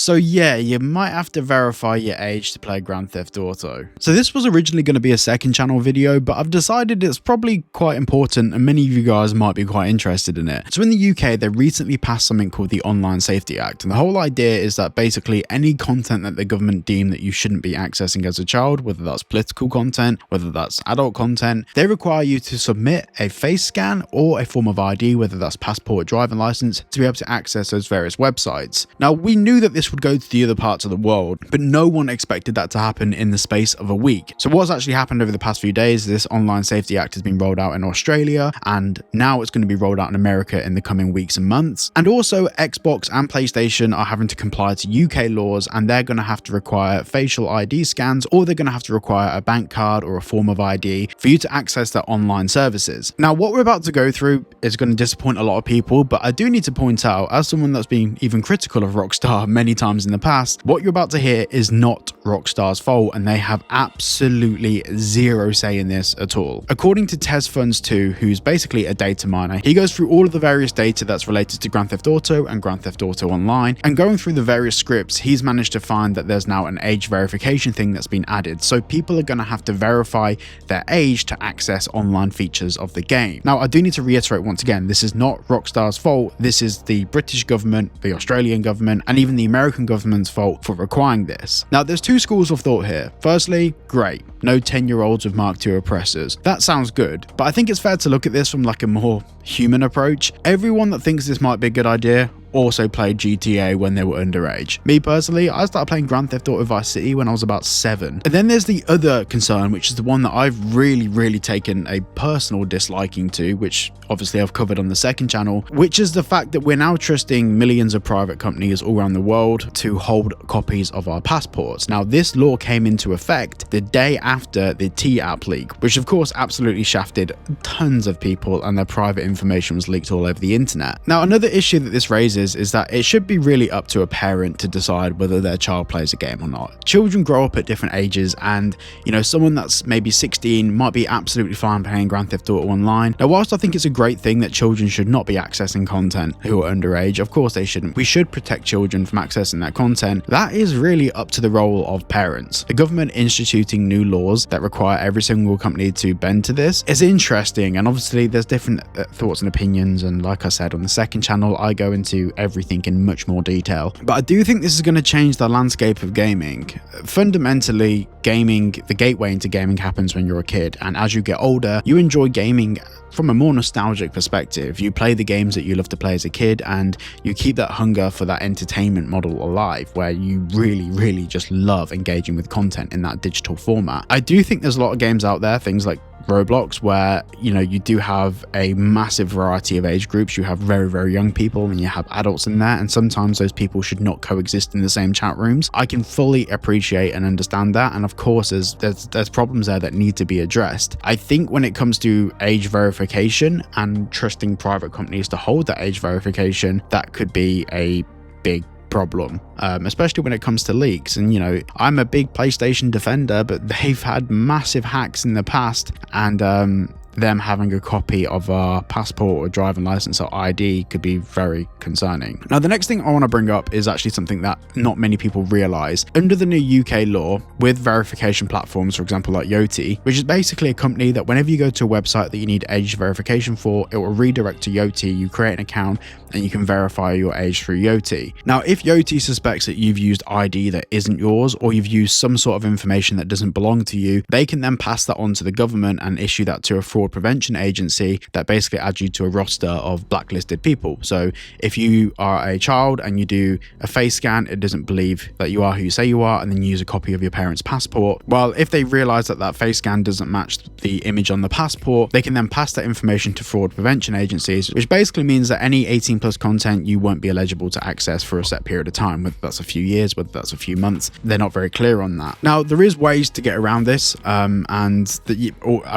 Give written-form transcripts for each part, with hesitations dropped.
So yeah, you might have to verify your age to play Grand Theft Auto. So this was originally going to be a second channel video, but I've decided it's probably quite important and many of you guys might be quite interested in it. So in the UK, they recently passed something called the Online Safety Act, and the whole idea is that basically any content that the government deem that you shouldn't be accessing as a child, whether that's political content, whether that's adult content, they require you to submit a face scan or a form of ID, whether that's passport or driving license, to be able to access those various websites. Now, we knew that this would go to the other parts of the world, but no one expected that to happen in the space of a week. So what's actually happened over the past few days, this Online Safety Act has been rolled out in Australia, and now it's going to be rolled out in America in the coming weeks and months. And also Xbox and PlayStation are having to comply to UK laws, and they're going to have to require facial ID scans, or they're going to have to require a bank card or a form of ID for you to access their online services. Now, what we're about to go through is going to disappoint a lot of people, but I do need to point out, as someone that's been even critical of Rockstar many times in the past, what you're about to hear is not Rockstar's fault, and they have absolutely zero say in this at all. According to TezFunds2, who's basically a data miner, he goes through all of the various data that's related to Grand Theft Auto and Grand Theft Auto Online, and going through the various scripts, he's managed to find that there's now an age verification thing that's been added, so people are going to have to verify their age to access online features of the game. Now, I do need to reiterate once again, this is not Rockstar's fault. This is the British government, the Australian government, and even the American government's fault for requiring this. Now, there's two schools of thought here. Firstly, great, no 10-year-olds with Mark II oppressors. That sounds good, but I think it's fair to look at this from like a more human approach. Everyone that thinks this might be a good idea also played GTA when they were underage. Me personally, I started playing Grand Theft Auto Vice City when I was about 7. And then there's the other concern, which is the one that I've really taken a personal disliking to, which obviously I've covered on the second channel, which is the fact that we're now trusting millions of private companies all around the world to hold copies of our passports. Now, this law came into effect the day after the T-App leak, which of course absolutely shafted tons of people, and their private information was leaked all over the internet. Now, another issue that this raises is that it should be really up to a parent to decide whether their child plays a game or not. Children grow up at different ages, and you know, someone that's maybe 16 might be absolutely fine playing Grand Theft Auto Online. Now, whilst I think it's a great thing that children should not be accessing content who are underage, of course they shouldn't. We should protect children from accessing that content. That is really up to the role of parents. The government instituting new laws that require every single company to bend to this is interesting, and obviously there's different thoughts and opinions, and like I said on the second channel, I go into everything in much more detail. But I do think this is going to change the landscape of gaming. Fundamentally, gaming, the gateway into gaming happens when you're a kid, and as you get older, you enjoy gaming from a more nostalgic perspective. You play the games that you love to play as a kid, and you keep that hunger for that entertainment model alive, where you really just love engaging with content in that digital format. I do think there's a lot of games out there, things like Roblox, where you know, you do have a massive variety of age groups. You have very young people, and you have adults in there, and sometimes those people should not coexist in the same chat rooms. I can fully appreciate and understand that, and of course there's problems there that need to be addressed. I think when it comes to age verification and trusting private companies to hold that age verification, that could be a big problem, especially when it comes to leaks. And you know, I'm a big PlayStation defender, but they've had massive hacks in the past, and them having a copy of our passport or driving license or ID could be very concerning. Now, the next thing I want to bring up is actually something that not many people realize. Under the new UK law, with verification platforms, for example like Yoti, which is basically a company that whenever you go to a website that you need age verification for, it will redirect to Yoti. You create an account and you can verify your age through Yoti. Now, if Yoti suspects that you've used ID that isn't yours, or you've used some sort of information that doesn't belong to you, they can then pass that on to the government and issue that to a fraud prevention agency that basically adds you to a roster of blacklisted people. So if you are a child and you do a face scan, it doesn't believe that you are who you say you are, and then you use a copy of your parent's passport. Well, if they realize that that face scan doesn't match the image on the passport, they can then pass that information to fraud prevention agencies, which basically means that any 18+ content you won't be eligible to access for a set period of time, whether that's a few years, whether that's a few months. They're not very clear on that. Now, there is ways to get around this, I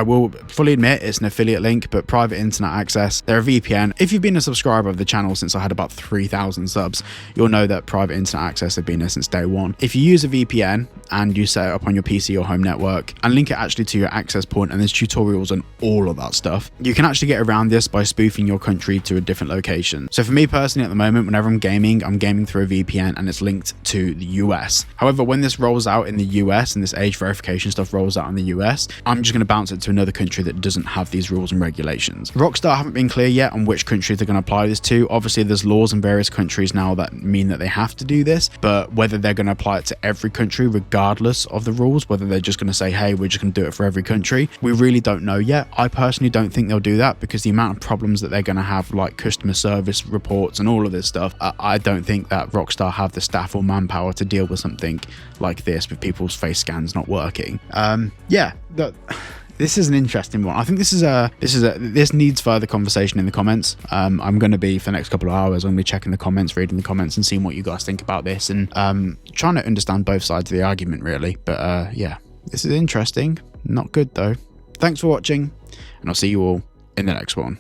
will fully admit admit it's an affiliate link, but private internet access, they're a VPN. If you've been a subscriber of the channel since I had about 3,000 subs, you'll know that private internet access have been there since day one. If you use a VPN and you set it up on your PC or home network and link it actually to your access point, and there's tutorials on all of that stuff, you can actually get around this by spoofing your country to a different location. So for me personally at the moment, whenever I'm gaming through a VPN and it's linked to the US. However, when this rolls out in the US and this age verification stuff rolls out in the US, I'm just going to bounce it to another country that doesn't have these rules and regulations. Rockstar haven't been clear yet on which countries they're going to apply this to. Obviously there's laws in various countries now that mean that they have to do this, but whether they're going to apply it to every country regardless of the rules, whether they're just going to say, hey, we're just going to do it for every country, we really don't know yet. I personally don't think they'll do that because the amount of problems that they're going to have, like customer service reports and all of this stuff, I don't think that Rockstar have the staff or manpower to deal with something like this with people's face scans not working. This is an interesting one. I think this needs further conversation in the comments. I'm going to be, for the next couple of hours, I'm going to be checking the comments, reading the comments and seeing what you guys think about this, and trying to understand both sides of the argument really. But yeah, this is interesting. Not good though. Thanks for watching, and I'll see you all in the next one.